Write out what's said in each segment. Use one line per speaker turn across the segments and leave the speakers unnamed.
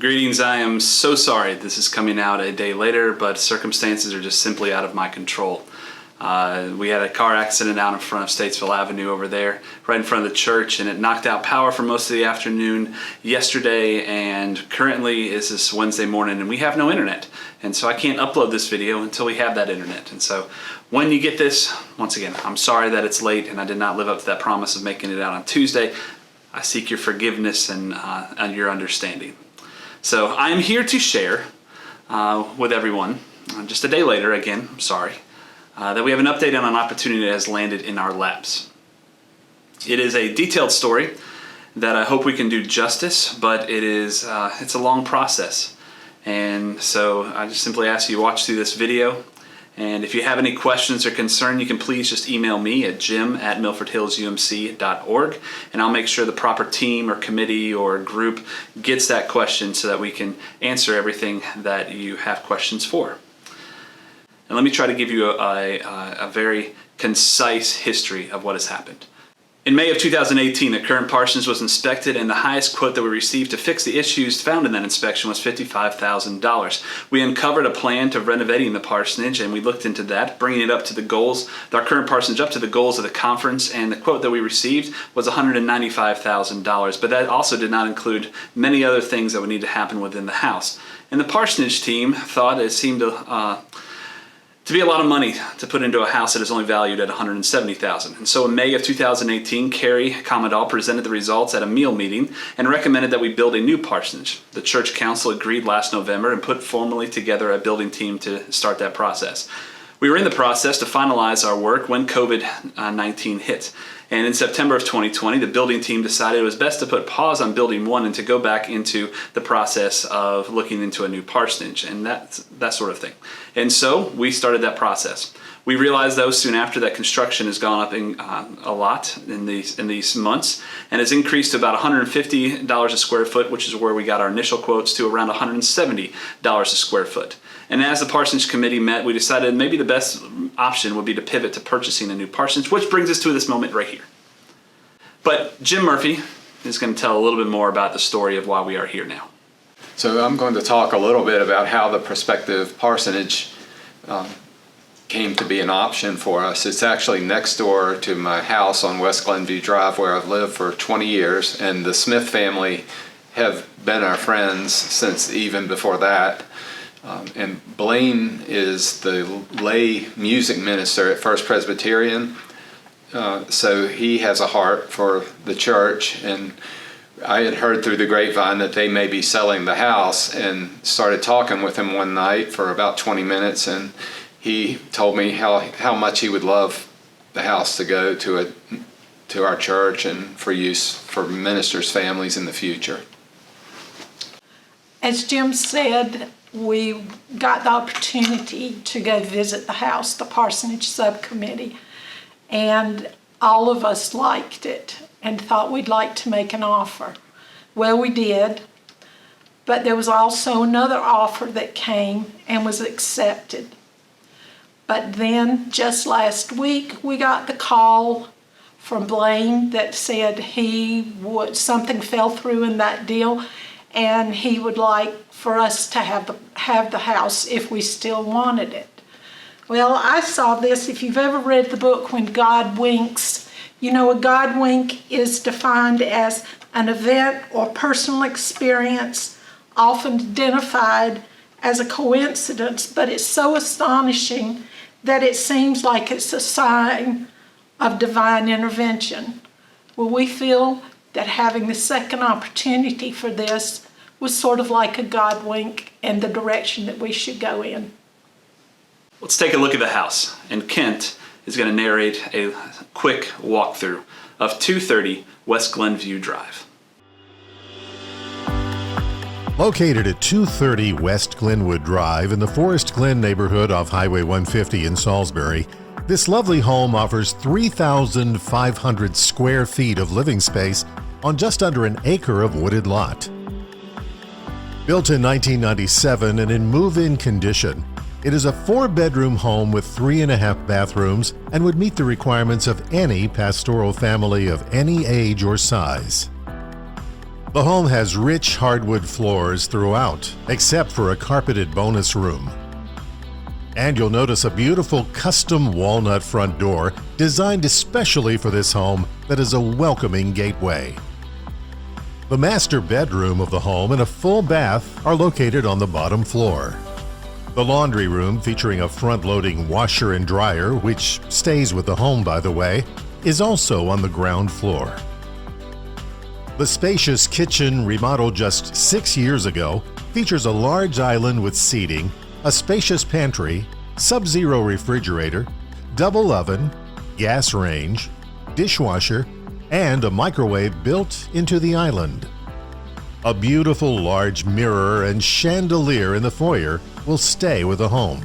Greetings, I am so sorry this is coming out a day later, but circumstances are just simply out of my control. We had a car accident out in front of Statesville Avenue over there, right in front of the church, and it knocked out power for most of the afternoon yesterday, and currently is this Wednesday morning, and we have no internet. And so I can't upload this video until we have that internet. And so when you get this, once again, I'm sorry that it's late and I did not live up to that promise of making it out on Tuesday. I seek your forgiveness and your understanding. So I'm here to share with everyone, just a day later, again, I'm sorry, that we have an update on an opportunity that has landed in our laps. It is a detailed story that I hope we can do justice, but it's a long process. And so I just simply ask you to watch through this video. And if you have any questions or concern, you can please just email me at jim@milfordhillsumc.org, and I'll make sure the proper team or committee or group gets that question so that we can answer everything that you have questions for. And let me try to give you a very concise history of what has happened. In May of 2018, the current parsonage was inspected, and the highest quote that we received to fix the issues found in that inspection was $55,000. We uncovered a plan to renovating the parsonage, and we looked into that, bringing it up to the goals, our current parsonage up to the goals of the conference, and the quote that we received was $195,000, but that also did not include many other things that would need to happen within the house. And the parsonage team thought it seemed to be a lot of money to put into a house that is only valued at $170,000. And so in May of 2018, Carrie Commodore presented the results at a meal meeting and recommended that we build a new parsonage. The church council agreed last November and put formally together a building team to start that process. We were in the process to finalize our work when COVID-19 hit. And in September of 2020, the building team decided it was best to put pause on building one and to go back into the process of looking into a new parsonage and that sort of thing. And so we started that process. We realized, though, soon after that construction has gone up a lot in these months and has increased to about $150 a square foot, which is where we got our initial quotes, to around $170 a square foot. And as the parsonage committee met, we decided maybe the best option would be to pivot to purchasing a new parsonage, which brings us to this moment right here. But Jim Murphy is going to tell a little bit more about the story of why we are here now.
So I'm going to talk a little bit about how the prospective parsonage came to be an option for us. It's actually next door to my house on West Glenview Drive, where I've lived for 20 years, and the Smith family have been our friends since even before that. And Blaine is the lay music minister at First Presbyterian, so he has a heart for the church, and I had heard through the grapevine that they may be selling the house, and started talking with him one night for about 20 minutes, and he told me how much he would love the house to go to our church and for use for ministers' families in the future.
As Jim said, we got the opportunity to go visit the house, the parsonage subcommittee, and all of us liked it and thought we'd like to make an offer. Well, we did, but there was also another offer that came and was accepted. But then just last week, we got the call from Blaine that said something fell through in that deal, and he would like for us to have the house if we still wanted it. Well, I saw this, if you've ever read the book When God Winks, you know a God wink is defined as an event or personal experience, often identified as a coincidence, but it's so astonishing that it seems like it's a sign of divine intervention. Well, we feel that having the second opportunity for this was sort of like a God wink in the direction that we should go in.
Let's take a look at the house, and Kent is going to narrate a quick walkthrough of 230 West Glenview Drive.
Located at 230 West Glenwood Drive in the Forest Glen neighborhood off Highway 150 in Salisbury, this lovely home offers 3,500 square feet of living space on just under an acre of wooded lot. Built in 1997 and in move-in condition, it is a 4-bedroom home with 3.5 bathrooms and would meet the requirements of any pastoral family of any age or size. The home has rich hardwood floors throughout, except for a carpeted bonus room. And you'll notice a beautiful custom walnut front door designed especially for this home that is a welcoming gateway. The master bedroom of the home and a full bath are located on the bottom floor. The laundry room, featuring a front-loading washer and dryer, which stays with the home by the way, is also on the ground floor. The spacious kitchen, remodeled just 6 years ago, features a large island with seating, a spacious pantry, sub-zero refrigerator, double oven, gas range, dishwasher, and a microwave built into the island. A beautiful large mirror and chandelier in the foyer will stay with the home.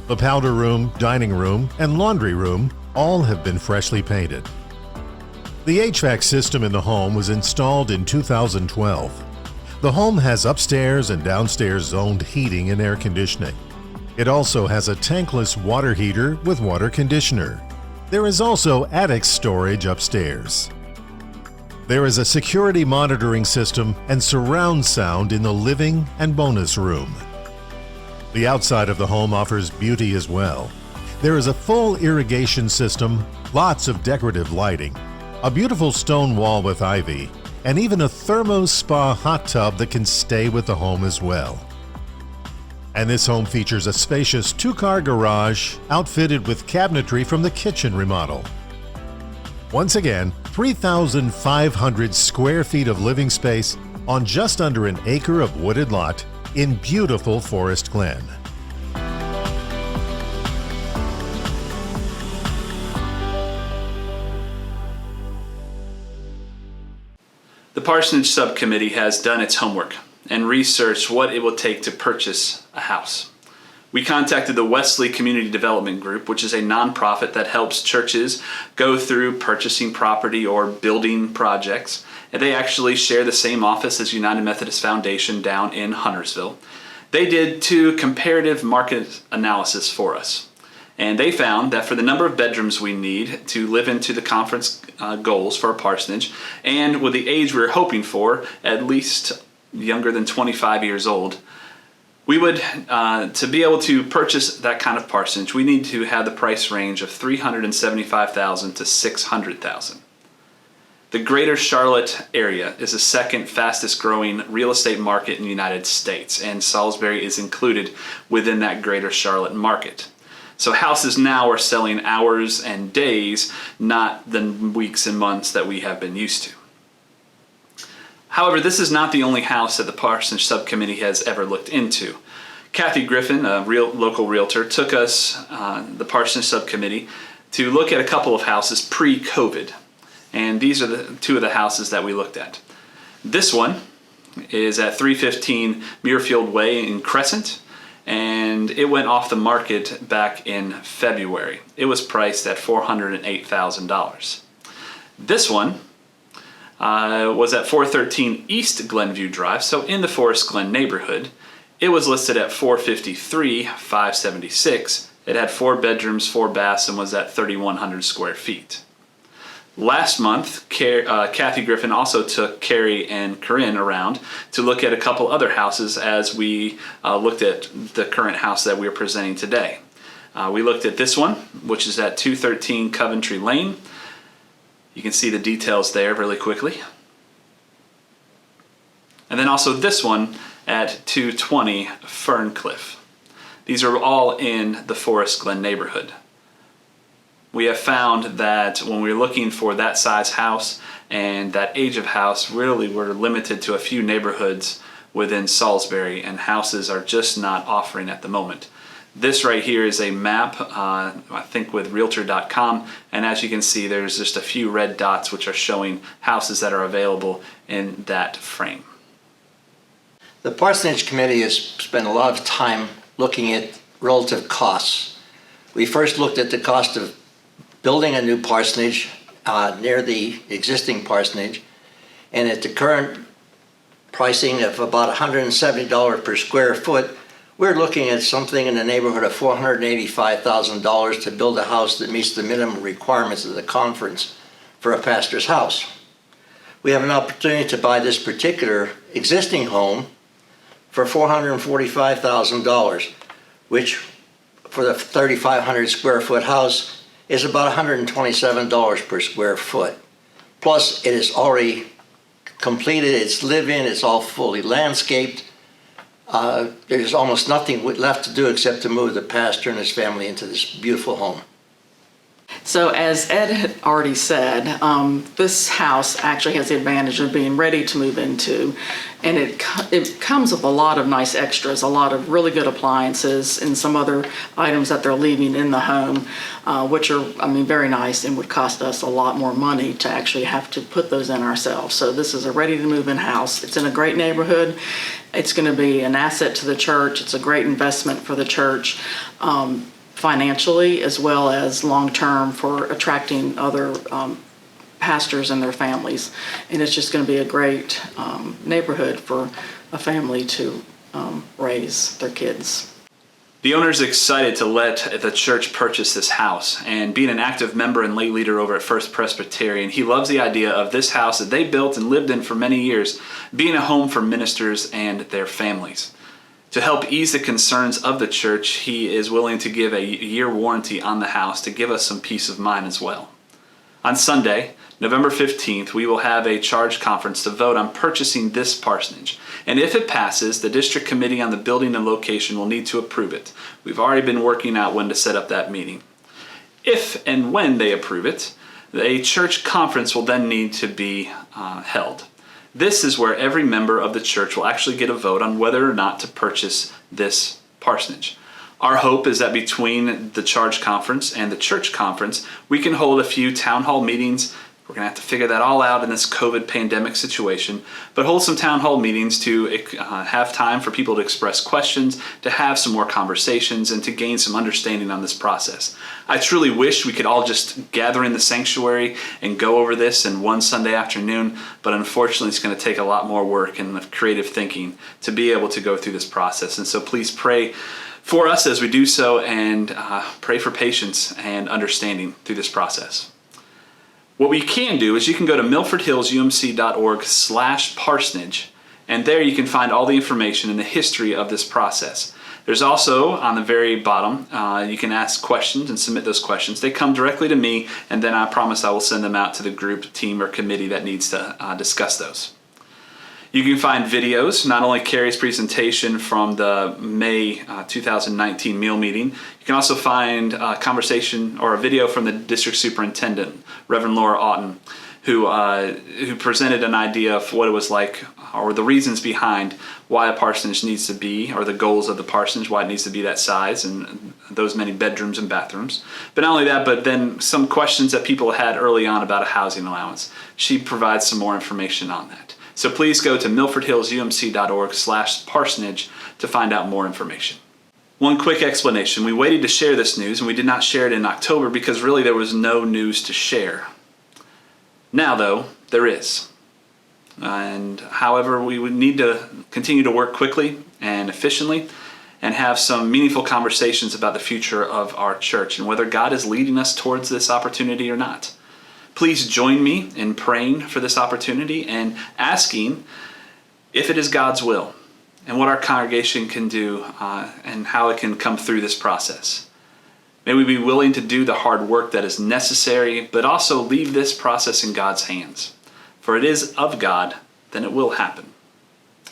The powder room, dining room, and laundry room all have been freshly painted. The HVAC system in the home was installed in 2012. The home has upstairs and downstairs zoned heating and air conditioning. It also has a tankless water heater with water conditioner. There is also attic storage upstairs. There is a security monitoring system and surround sound in the living and bonus room. The outside of the home offers beauty as well. There is a full irrigation system, lots of decorative lighting, a beautiful stone wall with ivy, and even a thermo spa hot tub that can stay with the home as well. And this home features a spacious 2-car garage outfitted with cabinetry from the kitchen remodel. Once again, 3,500 square feet of living space on just under an acre of wooded lot in beautiful Forest Glen.
The Parsonage Subcommittee has done its homework and researched what it will take to purchase a house. We contacted the Wesley Community Development Group, which is a nonprofit that helps churches go through purchasing property or building projects. And they actually share the same office as United Methodist Foundation down in Huntersville. They did 2 comparative market analysis for us. And they found that for the number of bedrooms we need to live into the conference goals for a parsonage, and with the age we were hoping for, at least younger than 25 years old, we would, to be able to purchase that kind of parsonage, we need to have the price range of $375,000 to $600,000. The greater Charlotte area is the second fastest growing real estate market in the United States, and Salisbury is included within that greater Charlotte market. So houses now are selling hours and days, not the weeks and months that we have been used to. However, this is not the only house that the Parsonage Subcommittee has ever looked into. Kathy Griffin, a local realtor, took us, the Parsonage Subcommittee, to look at a couple of houses pre-COVID. And these are the 2 of the houses that we looked at. This one is at 315 Muirfield Way in Crescent, and it went off the market back in February. It was priced at $408,000. This one was at 413 East Glenview Drive, so in the Forest Glen neighborhood. It was listed at $453,576. It had 4 bedrooms, 4 baths, and was at 3,100 square feet. Last month, Kathy Griffin also took Carrie and Corinne around to look at a couple other houses as we looked at the current house that we are presenting today. We looked at this one, which is at 213 Coventry Lane. You can see the details there really quickly. And then also this one at 220 Ferncliff. These are all in the Forest Glen neighborhood. We have found that when we're looking for that size house and that age of house, really we're limited to a few neighborhoods within Salisbury, and houses are just not offering at the moment. This right here is a map, I think with Realtor.com, and as you can see there's just a few red dots which are showing houses that are available in that frame.
The Parsonage Committee has spent a lot of time looking at relative costs. We first looked at the cost of building a new parsonage near the existing parsonage, and at the current pricing of about $170 per square foot, we're looking at something in the neighborhood of $485,000 to build a house that meets the minimum requirements of the conference for a pastor's house. we have an opportunity to buy this particular existing home for $445,000, which for the 3,500 square foot house is about $127 per square foot. Plus, it is already completed, it's live-in, it's all fully landscaped. There's almost nothing left to do except to move the pastor and his family into this beautiful home.
So as Ed had already said, this house actually has the advantage of being ready to move into, and it comes with a lot of nice extras, a lot of really good appliances and some other items that they're leaving in the home, which are, very nice and would cost us a lot more money to actually have to put those in ourselves. So this is a ready to move in house. It's in a great neighborhood. It's going to be an asset to the church. It's a great investment for the church. Financially as well as long-term for attracting other pastors and their families. And it's just going to be a great neighborhood for a family to raise their kids.
The owner is excited to let the church purchase this house, and being an active member and lay leader over at First Presbyterian, he loves the idea of this house that they built and lived in for many years being a home for ministers and their families. To help ease the concerns of the church, he is willing to give a year warranty on the house to give us some peace of mind as well. On Sunday, November 15th, we will have a charge conference to vote on purchasing this parsonage. And if it passes, the district committee on the building and location will need to approve it. We've already been working out when to set up that meeting. If and when they approve it, a church conference will then need to be held. This is where every member of the church will actually get a vote on whether or not to purchase this parsonage. Our hope is that between the charge conference and the church conference, we can hold a few town hall meetings. We're going to have to figure that all out in this COVID pandemic situation, but hold some town hall meetings to have time for people to express questions, to have some more conversations, and to gain some understanding on this process. I truly wish we could all just gather in the sanctuary and go over this in one Sunday afternoon, but unfortunately it's going to take a lot more work and creative thinking to be able to go through this process. And so please pray for us as we do so, and pray for patience and understanding through this process. What we can do is you can go to milfordhillsumc.org/parsonage, and there you can find all the information and the history of this process. There's also, on the very bottom, you can ask questions and submit those questions. They come directly to me, and then I promise I will send them out to the group, team, or committee that needs to discuss those. You can find videos, not only Carrie's presentation from the May 2019 meal meeting, you can also find a conversation or a video from the district superintendent, Reverend Laura Oughton, who presented an idea of what it was like, or the reasons behind why a parsonage needs to be, or the goals of the parsonage, why it needs to be that size and those many bedrooms and bathrooms. But not only that, but then some questions that people had early on about a housing allowance. She provides some more information on that. So please go to milfordhillsumc.org/parsonage to find out more information. One quick explanation. We waited to share this news, and we did not share it in October because really there was no news to share. Now, though, there is. And however, we would need to continue to work quickly and efficiently and have some meaningful conversations about the future of our church and whether God is leading us towards this opportunity or not. Please join me in praying for this opportunity and asking if it is God's will and what our congregation can do and how it can come through this process. May we be willing to do the hard work that is necessary, but also leave this process in God's hands. For it is of God, then it will happen.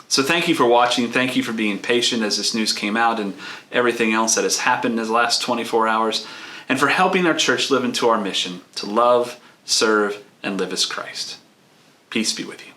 So thank you for watching. Thank you for being patient as this news came out and everything else that has happened in the last 24 hours, and for helping our church live into our mission to love, serve, and live as Christ. Peace be with you.